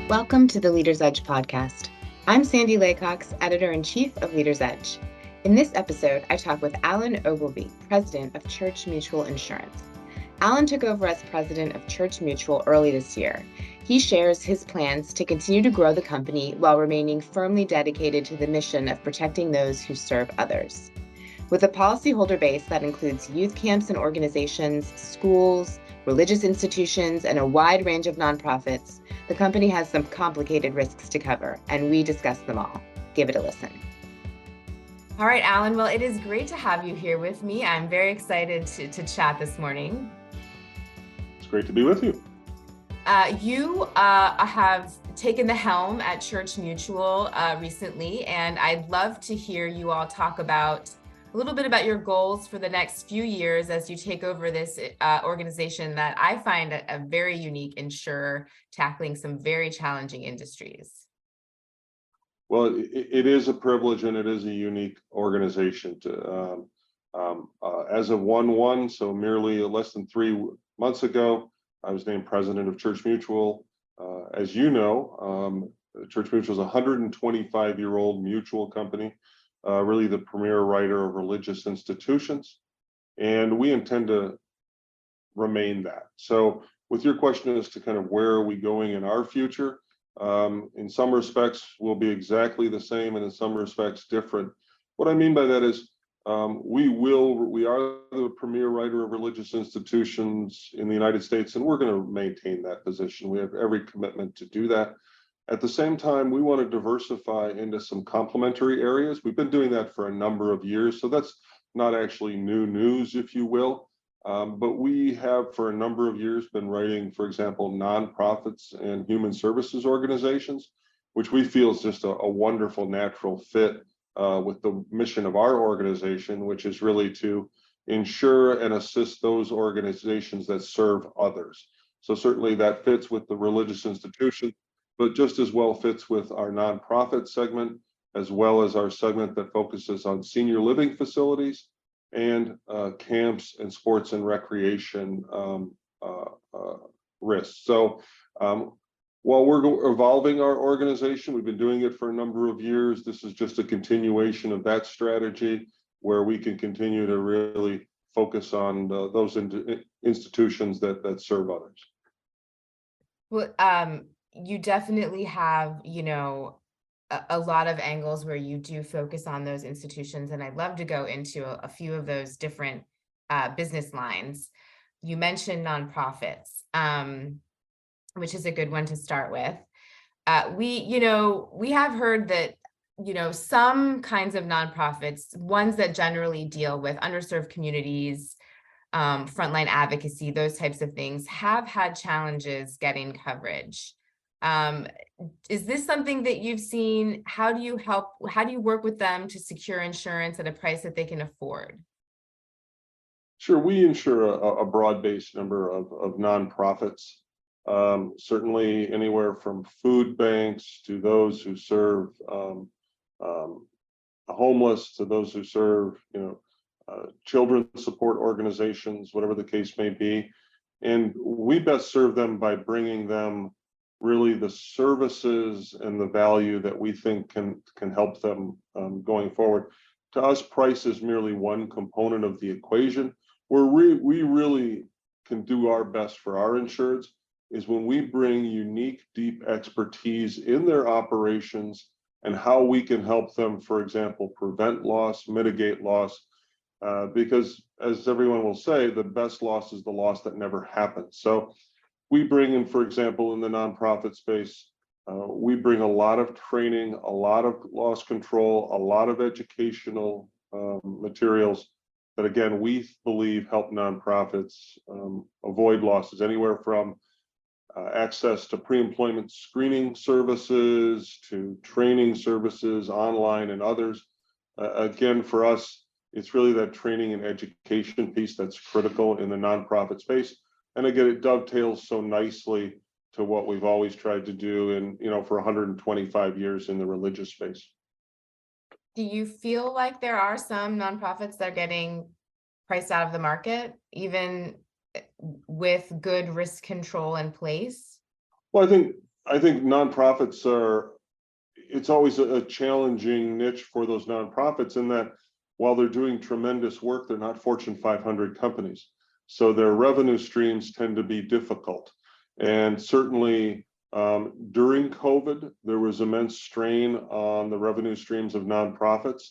Welcome to the Leader's Edge podcast. I'm Sandy Laycox, Editor-in-Chief of Leader's Edge. In this episode, I talk with Alan Ogilvie, President of Church Mutual Insurance. Alan took over as President of Church Mutual early this year. He shares his plans to continue to grow the company while remaining firmly dedicated to the mission of protecting those who serve others. With a policyholder base that includes youth camps and organizations, schools, religious institutions, and a wide range of nonprofits, the company has some complicated risks to cover, and we discuss them all. Give it a listen. All right, Alan. Well, it is great to have you here with me. I'm very excited to chat this morning. It's great to be with you. You have taken the helm at Church Mutual recently, and I'd love to hear you all talk about a little bit about your goals for the next few years as you take over this organization that I find a very unique insurer tackling some very challenging industries. Well, it is a privilege and it is a unique organization. As of 1/1, so merely less than 3 months ago, I was named president of Church Mutual. As you know, Church Mutual is a 125-year-old mutual company. Really the premier writer of religious institutions, and we intend to remain that. So with your question as to kind of where are we going in our future, in some respects we'll be exactly the same and in some respects different. What I mean by that is we are the premier writer of religious institutions in the United States, and we're going to maintain that position. We have every commitment to do that. At the same time, we want to diversify into some complementary areas. We've been doing that for a number of years, so that's not actually new news, if you will. But we have for a number of years been writing, for example, nonprofits and human services organizations, which we feel is just a wonderful natural fit with the mission of our organization, which is really to ensure and assist those organizations that serve others. So certainly that fits with the religious institution, but just as well fits with our nonprofit segment, as well as our segment that focuses on senior living facilities and camps and sports and recreation risks. So while we're evolving our organization, we've been doing it for a number of years. This is just a continuation of that strategy where we can continue to really focus on those institutions that serve others. Well, you definitely have, a lot of angles where you do focus on those institutions, and I'd love to go into a few of those different business lines. You mentioned nonprofits, which is a good one to start with. We have heard that, some kinds of nonprofits, ones that generally deal with underserved communities, frontline advocacy, those types of things, have had challenges getting coverage. Is this something that you've seen? How do you work with them to secure insurance at a price that they can afford? Sure, we insure a broad-based number of nonprofits, certainly anywhere from food banks to those who serve homeless, to those who serve, children's support organizations, whatever the case may be. And we best serve them by bringing them really the services and the value that we think can help them going forward. To us, price is merely one component of the equation. Where we really can do our best for our insureds is when we bring unique, deep expertise in their operations and how we can help them, for example, prevent loss, mitigate loss, because as everyone will say, the best loss is the loss that never happens. So we bring in, for example, in the nonprofit space, we bring a lot of training, a lot of loss control, a lot of educational materials that, again, we believe help nonprofits avoid losses, anywhere from access to pre-employment screening services to training services online and others. Again, for us, it's really that training and education piece that's critical in the nonprofit space. And again, it dovetails so nicely to what we've always tried to do for 125 years in the religious space. Do you feel like there are some nonprofits that are getting priced out of the market, even with good risk control in place? Well, I think I think nonprofits it's always a challenging niche for those nonprofits in that while they're doing tremendous work, they're not Fortune 500 companies. So their revenue streams tend to be difficult. And certainly during COVID, there was immense strain on the revenue streams of nonprofits.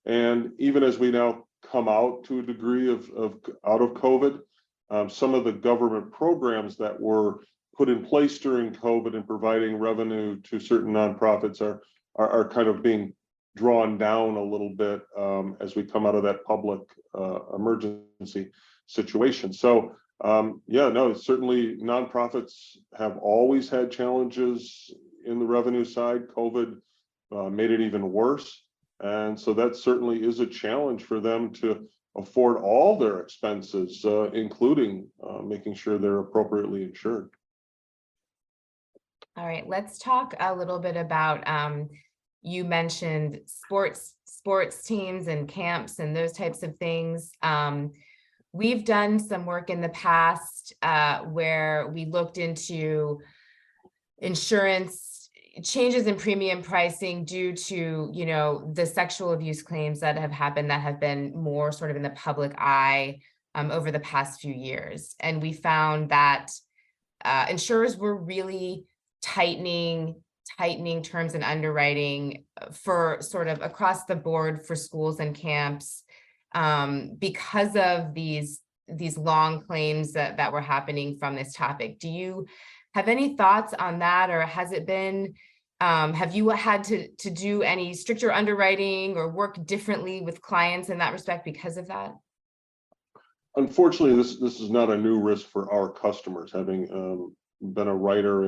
And even as we now come out to a degree of out of COVID, some of the government programs that were put in place during COVID and providing revenue to certain nonprofits are kind of being drawn down a little bit as we come out of that public emergency situation. So yeah, no, certainly nonprofits have always had challenges in the revenue side. COVID made it even worse. And so that certainly is a challenge for them to afford all their expenses, including making sure they're appropriately insured. All right, let's talk a little bit about, you mentioned sports teams and camps and those types of things. We've done some work in the past where we looked into insurance changes in premium pricing due to, you know, the sexual abuse claims that have happened that have been more sort of in the public eye over the past few years. And we found that insurers were really tightening terms and underwriting for sort of across the board for schools and camps because of these long claims that were happening from this topic. Do you have any thoughts on that, or has it been, have you had to do any stricter underwriting or work differently with clients in that respect because of that? Unfortunately, this is not a new risk for our customers, having been a writer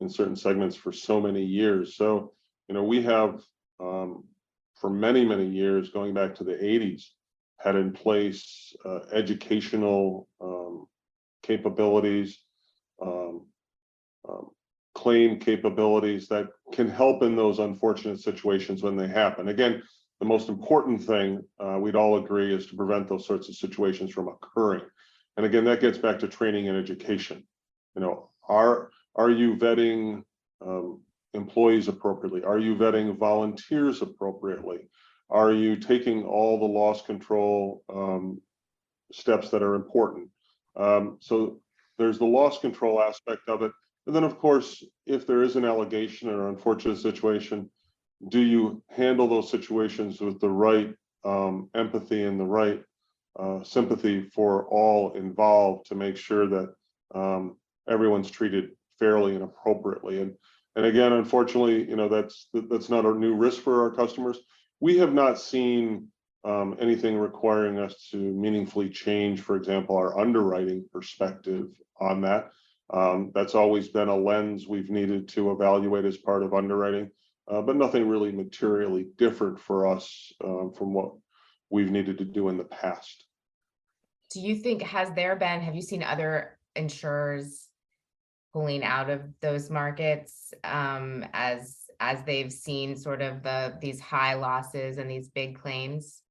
in certain segments for so many years. So, you know, we have for many years, going back to the 80s, had in place educational capabilities, claim capabilities that can help in those unfortunate situations when they happen. Again, the most important thing we'd all agree is to prevent those sorts of situations from occurring. And again, that gets back to training and education. You know, are you vetting employees appropriately? Are you vetting volunteers appropriately? Are you taking all the loss control steps that are important? So there's the loss control aspect of it. And then, of course, if there is an allegation or unfortunate situation, do you handle those situations with the right empathy and the right sympathy for all involved to make sure that everyone's treated fairly and appropriately? And again, unfortunately, you know, that's not a new risk for our customers. We have not seen anything requiring us to meaningfully change, for example, our underwriting perspective on that. That's always been a lens we've needed to evaluate as part of underwriting, but nothing really materially different for us from what we've needed to do in the past. Do you think, have you seen other insurers pulling out of those markets as they've seen sort of these high losses and these big claims?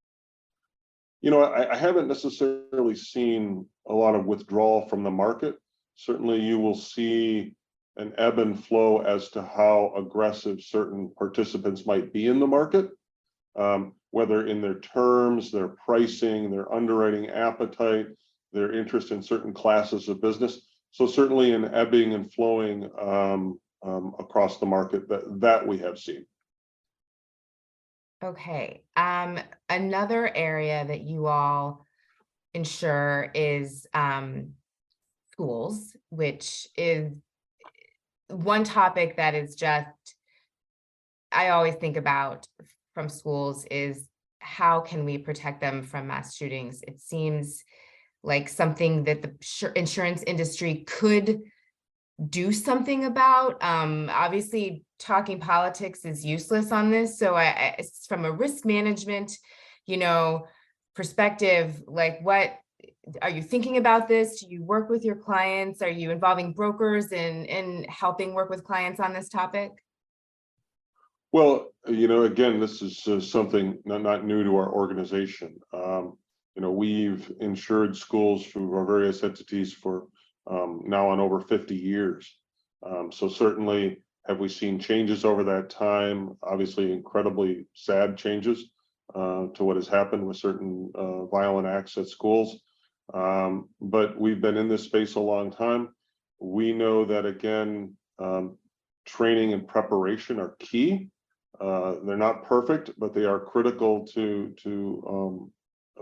You know, I haven't necessarily seen a lot of withdrawal from the market. Certainly you will see an ebb and flow as to how aggressive certain participants might be in the market, whether in their terms, their pricing, their underwriting appetite, their interest in certain classes of business. So certainly an ebbing and flowing across the market that we have seen. Okay. Another area that you all insure is schools, which is one topic that is just, I always think about from schools is how can we protect them from mass shootings? It seems like something that the insurance industry could do something about. Obviously, talking politics is useless on this. So from a risk management, you know, perspective, like what are you thinking about this? Do you work with your clients? Are you involving brokers in helping work with clients on this topic? Well, you know, again, this is something not new to our organization. You know, we've insured schools through our various entities for now on over 50 years. So certainly, have we seen changes over that time? Obviously, incredibly sad changes to what has happened with certain violent acts at schools. But we've been in this space a long time. We know that, again, training and preparation are key. They're not perfect, but they are critical to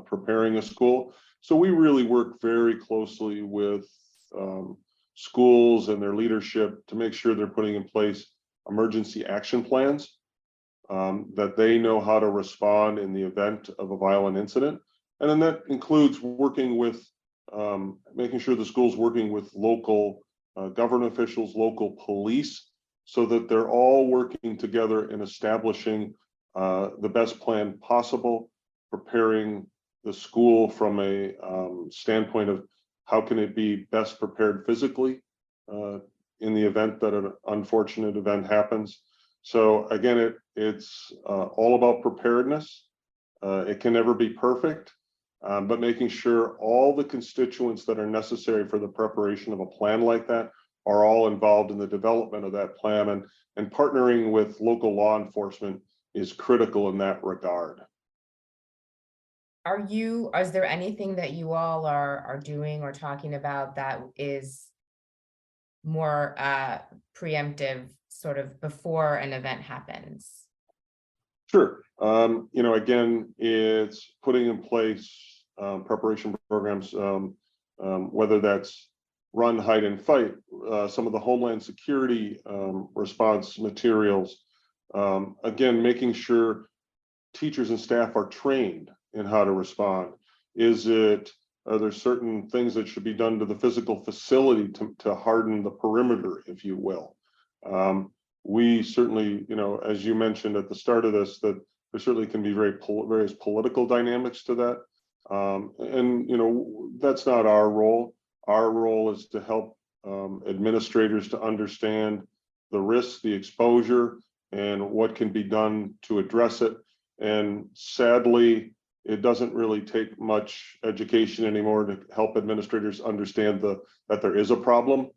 preparing a school. So we really work very closely with schools and their leadership to make sure they're putting in place emergency action plans, that they know how to respond in the event of a violent incident. And then that includes working with, making sure the school's working with local government officials, local police, so that they're all working together in establishing the best plan possible, preparing the school from a standpoint of how can it be best prepared physically in the event that an unfortunate event happens. So again, it's all about preparedness. It can never be perfect, but making sure all the constituents that are necessary for the preparation of a plan like that are all involved in the development of that plan, and partnering with local law enforcement is critical in that regard. Is there anything that you all are doing or talking about that is more preemptive, sort of before an event happens? Sure. Again, it's putting in place preparation programs, whether that's run, hide, and fight, some of the Homeland Security response materials. Again, making sure teachers and staff are trained in how to respond. Are there certain things that should be done to the physical facility to harden the perimeter, if you will? We certainly, as you mentioned at the start of this, that there certainly can be various political dynamics to that. That's not our role. Our role is to help administrators to understand the risks, the exposure, and what can be done to address it. And sadly, it doesn't really take much education anymore to help administrators understand that there is a problem,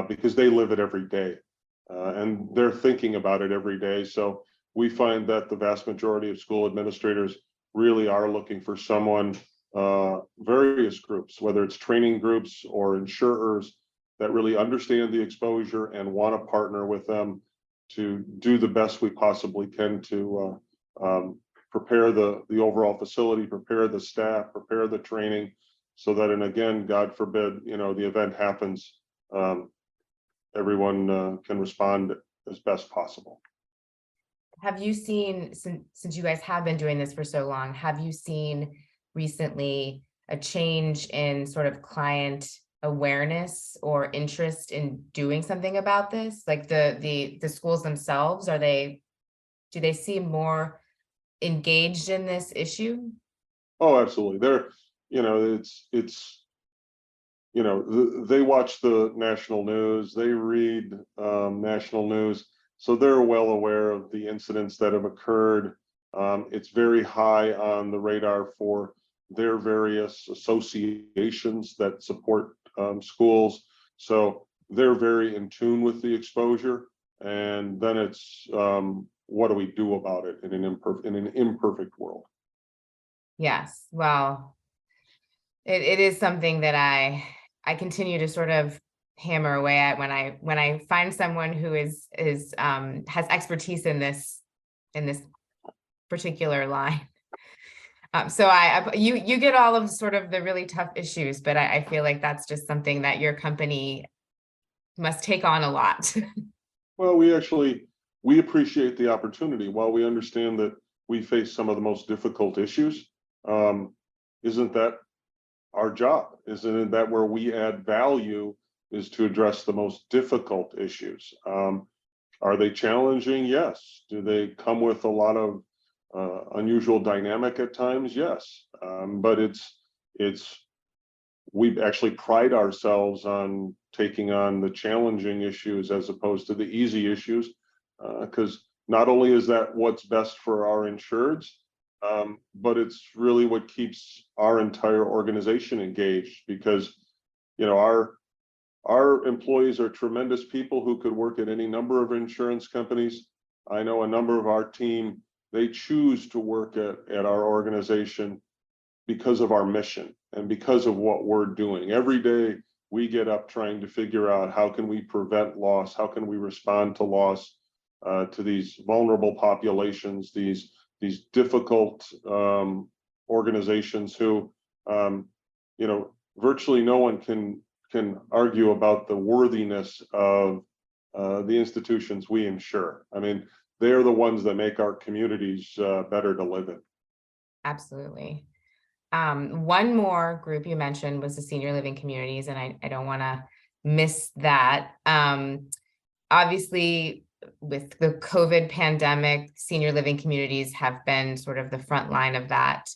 because they live it every day, and they're thinking about it every day. So we find that the vast majority of school administrators really are looking for someone, various groups, whether it's training groups or insurers, that really understand the exposure and want to partner with them to do the best we possibly can to prepare the overall facility, prepare the staff, prepare the training, so that, and again, God forbid, the event happens, everyone can respond as best possible. Have you seen, since you guys have been doing this for so long, have you seen recently a change in sort of client awareness or interest in doing something about this? Like the schools themselves, do they seem more engaged in this issue? Oh, absolutely. They watch the national news, they read national news, so they're well aware of the incidents that have occurred. It's very high on the radar for their various associations that support schools. So they're very in tune with the exposure. And then it's what do we do about it in an imperfect world? Yes, well, it is something that I continue to sort of hammer away at when I find someone who has expertise in this particular line. So you get all of sort of the really tough issues, but I feel like that's just something that your company must take on a lot. Well, we appreciate the opportunity. While we understand that we face some of the most difficult issues, isn't that our job? Isn't that where we add value, is to address the most difficult issues? Are they challenging? Yes. Do they come with a lot of unusual dynamic at times? Yes. But we actually pride ourselves on taking on the challenging issues as opposed to the easy issues, because not only is that what's best for our insureds, but it's really what keeps our entire organization engaged, because our Our employees are tremendous people who could work at any number of insurance companies. I know a number of our team, they choose to work at our organization because of our mission and because of what we're doing. Every day we get up trying to figure out how can we prevent loss, how can we respond to loss, to these vulnerable populations, these difficult organizations who, virtually no one can argue about the worthiness of the institutions we insure. I mean, they're the ones that make our communities better to live in. Absolutely. One more group you mentioned was the senior living communities, and I don't want to miss that. Obviously, with the COVID pandemic, senior living communities have been sort of the front line of that.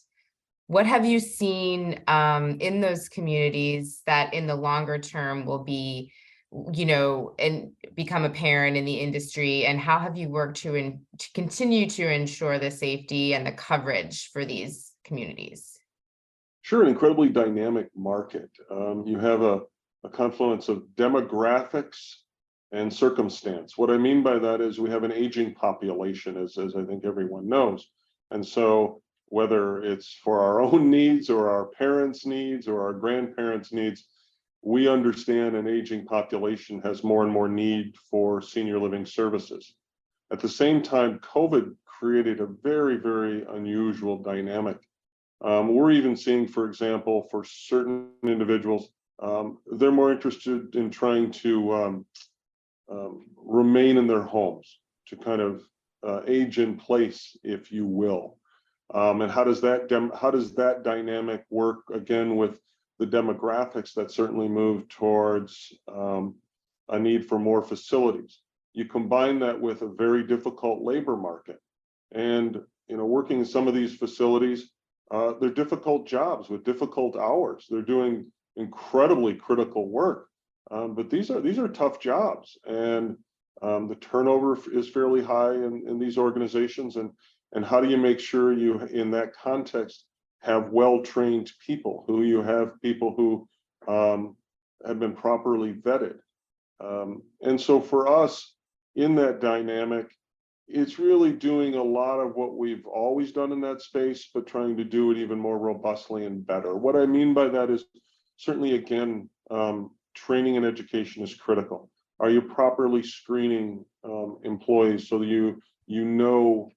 What have you seen in those communities that in the longer term will be, and become apparent in the industry? And how have you worked to continue to ensure the safety and the coverage for these communities? Sure, an incredibly dynamic market. You have a confluence of demographics and circumstance. What I mean by that is we have an aging population, as I think everyone knows. And so whether it's for our own needs or our parents' needs or our grandparents' needs, we understand an aging population has more and more need for senior living services. At the same time, COVID created a very, very unusual dynamic. We're even seeing, for example, for certain individuals, they're more interested in trying to remain in their homes, to kind of age in place, if you will. And how does that dynamic work again with the demographics that certainly move towards a need for more facilities? You combine that with a very difficult labor market, and working in some of these facilities, they're difficult jobs with difficult hours. They're doing incredibly critical work, but these are tough jobs, and the turnover is fairly high in these organizations. And how do you make sure you, in that context, have well-trained people, who have been properly vetted? And so for us in that dynamic, it's really doing a lot of what we've always done in that space, but trying to do it even more robustly and better. What I mean by that is certainly, again, training and education is critical. Are you properly screening employees so that you know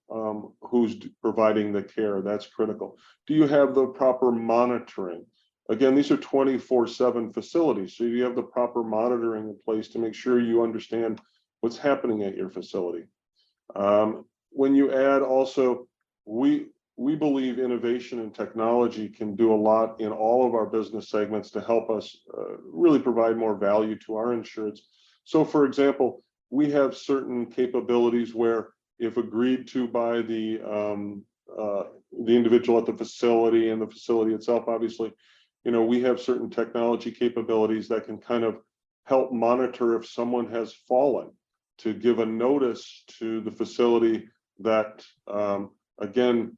who's providing the care? That's critical. Do you have the proper monitoring? Again, these are 24/7 facilities, so you have the proper monitoring in place to make sure you understand what's happening at your facility. When you add also, we believe innovation and technology can do a lot in all of our business segments to help us really provide more value to our insureds. So for example, we have certain capabilities where, if agreed to by the individual at the facility and the facility itself, obviously, we have certain technology capabilities that can kind of help monitor if someone has fallen, to give a notice to the facility that, again,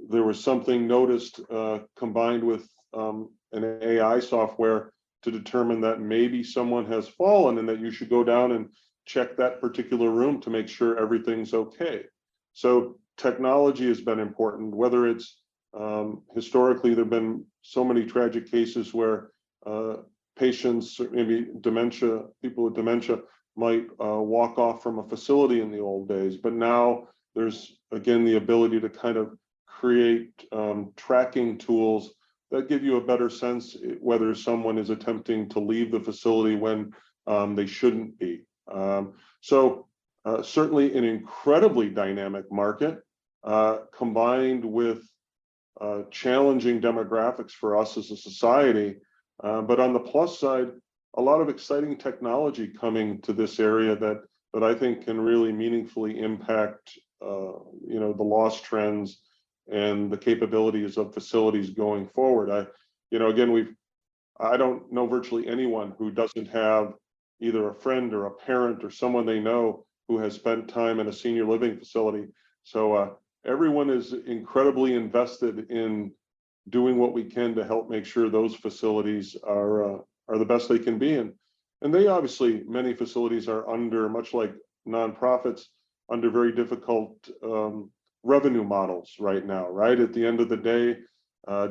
there was something noticed, combined with an AI software to determine that maybe someone has fallen and that you should go down and check that particular room to make sure everything's okay. So technology has been important, whether it's historically, there have been so many tragic cases where patients, maybe dementia, people with dementia, might walk off from a facility in the old days, but now there's again the ability to kind of create tracking tools that give you a better sense whether someone is attempting to leave the facility when they shouldn't be. So certainly an incredibly dynamic market, combined with challenging demographics for us as a society, but on the plus side, a lot of exciting technology coming to this area that I think can really meaningfully impact the loss trends and the capabilities of facilities going forward. I don't know virtually anyone who doesn't have either a friend or a parent or someone they know who has spent time in a senior living facility. So everyone is incredibly invested in doing what we can to help make sure those facilities are the best they can be. And And they obviously, many facilities are under, much like nonprofits, under very difficult revenue models right now, right? At the end of the day,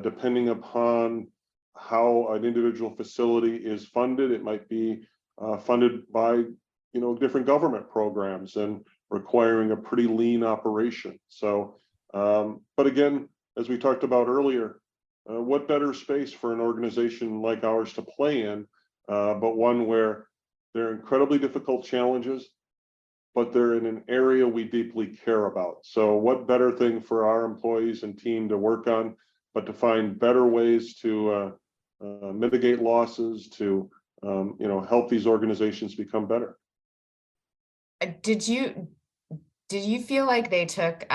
depending upon how an individual facility is funded, it might be funded by, different government programs and requiring a pretty lean operation. So, but again, as we talked about earlier, what better space for an organization like ours to play in, but one where there are incredibly difficult challenges, but they're in an area we deeply care about. So what better thing for our employees and team to work on, but to find better ways to mitigate losses, to help these organizations become better. Did you feel like they took,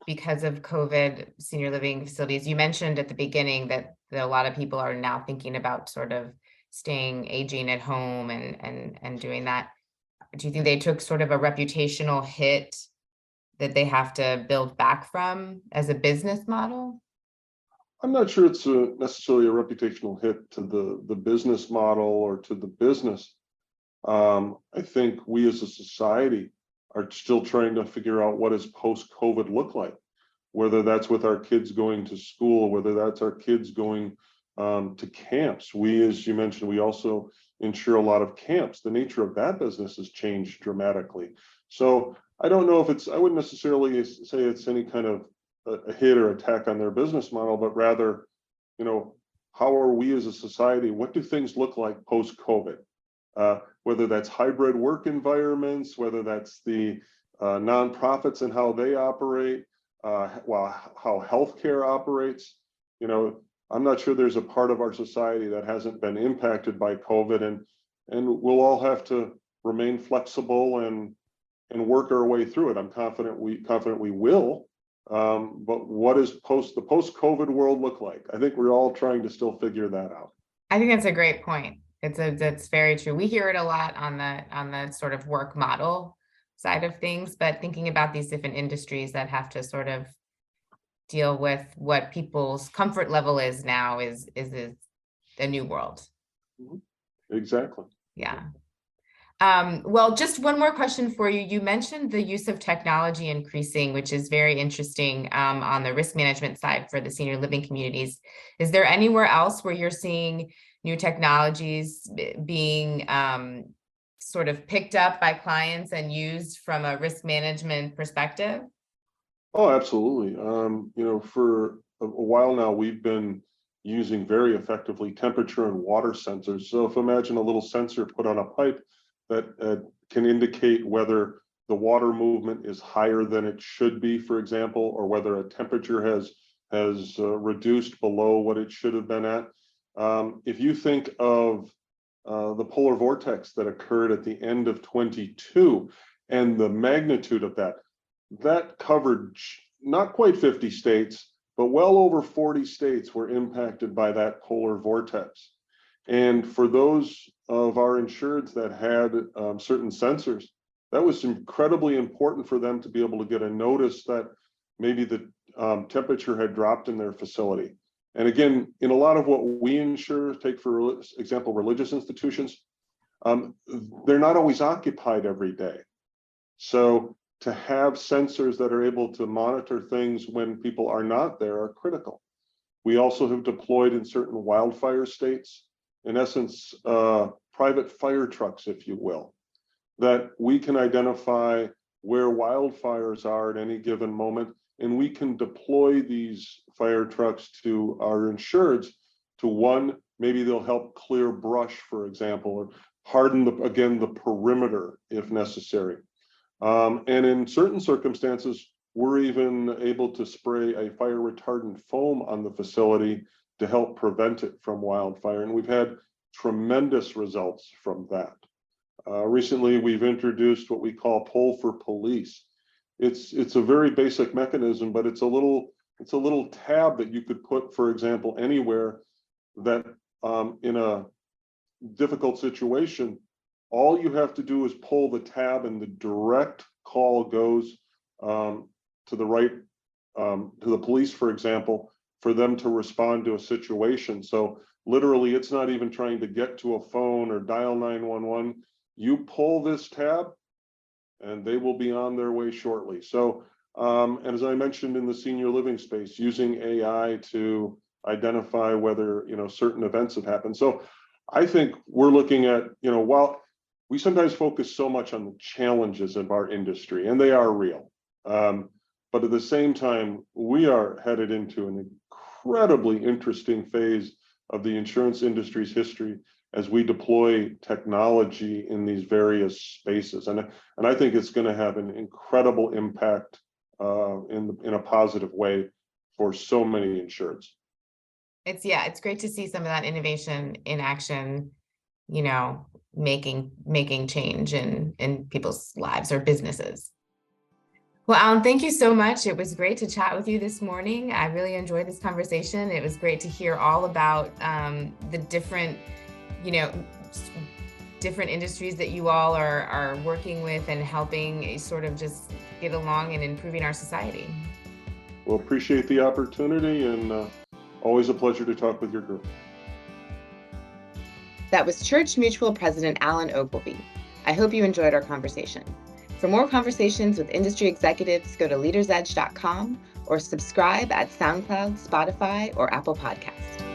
because of COVID, senior living facilities? You mentioned at the beginning that a lot of people are now thinking about sort of aging at home and doing that. Do you think they took sort of a reputational hit that they have to build back from as a business model? I'm not sure it's necessarily a reputational hit to the business model or to the business. I think we as a society are still trying to figure out what does post-COVID look like, whether that's with our kids going to school, whether that's our kids going to camps. We, as you mentioned, we also insure a lot of camps. The nature of that business has changed dramatically. So I don't know if I wouldn't necessarily say it's any kind of a hit or attack on their business model, but rather, how are we as a society? What do things look like post-COVID? Whether that's hybrid work environments, whether that's the nonprofits and how they operate, how healthcare operates. I'm not sure there's a part of our society that hasn't been impacted by COVID, and we'll all have to remain flexible and work our way through it. I'm confident we will. But what does the post-COVID world look like? I think we're all trying to still figure that out. I think that's a great point. That's very true. We hear it a lot on the sort of work model side of things, but thinking about these different industries that have to sort of deal with what people's comfort level is now is a new world. Exactly. Yeah. Well, just one more question for you. You mentioned the use of technology increasing, which is very interesting on the risk management side for the senior living communities. Is there anywhere else where you're seeing new technologies being sort of picked up by clients and used from a risk management perspective? Oh, absolutely. For a while now, we've been using very effectively temperature and water sensors. So if imagine a little sensor put on a pipe that can indicate whether the water movement is higher than it should be, for example, or whether a temperature has reduced below what it should have been at. If you think of the polar vortex that occurred at the end of 22 and the magnitude of that covered not quite 50 states, but well over 40 states were impacted by that polar vortex. And for those of our insureds that had certain sensors, that was incredibly important for them to be able to get a notice that maybe the temperature had dropped in their facility. And again, in a lot of what we insure, take for example, religious institutions, they're not always occupied every day. So to have sensors that are able to monitor things when people are not there are critical. We also have deployed in certain wildfire states, in essence, private fire trucks, if you will, that we can identify where wildfires are at any given moment, and we can deploy these fire trucks to our insureds to maybe they'll help clear brush, for example, or harden the perimeter if necessary. And in certain circumstances, we're even able to spray a fire retardant foam on the facility to help prevent it from wildfire. And we've had tremendous results from that. Recently, we've introduced what we call Pull for Police. It's a very basic mechanism, but it's a little tab that you could put, for example, anywhere that in a difficult situation, all you have to do is pull the tab and the direct call goes to the right, to the police, for example, for them to respond to a situation. So literally, it's not even trying to get to a phone or dial 911. You pull this tab and they will be on their way shortly. So, and as I mentioned in the senior living space, using AI to identify whether, certain events have happened. So I think we're looking at, while we sometimes focus so much on the challenges of our industry, and they are real. But at the same time, we are headed into an incredibly interesting phase of the insurance industry's history as we deploy technology in these various spaces. And I think it's going to have an incredible impact in a positive way for so many insureds. It's great to see some of that innovation in action, making change in people's lives or businesses. Well, Alan, thank you so much. It was great to chat with you this morning. I really enjoyed this conversation. It was great to hear all about the different industries that you all are working with and helping sort of just get along and improving our society. Well, appreciate the opportunity, and always a pleasure to talk with your group. That was Church Mutual President Alan Ogilvie. I hope you enjoyed our conversation. For more conversations with industry executives, go to leadersedge.com or subscribe at SoundCloud, Spotify, or Apple Podcasts.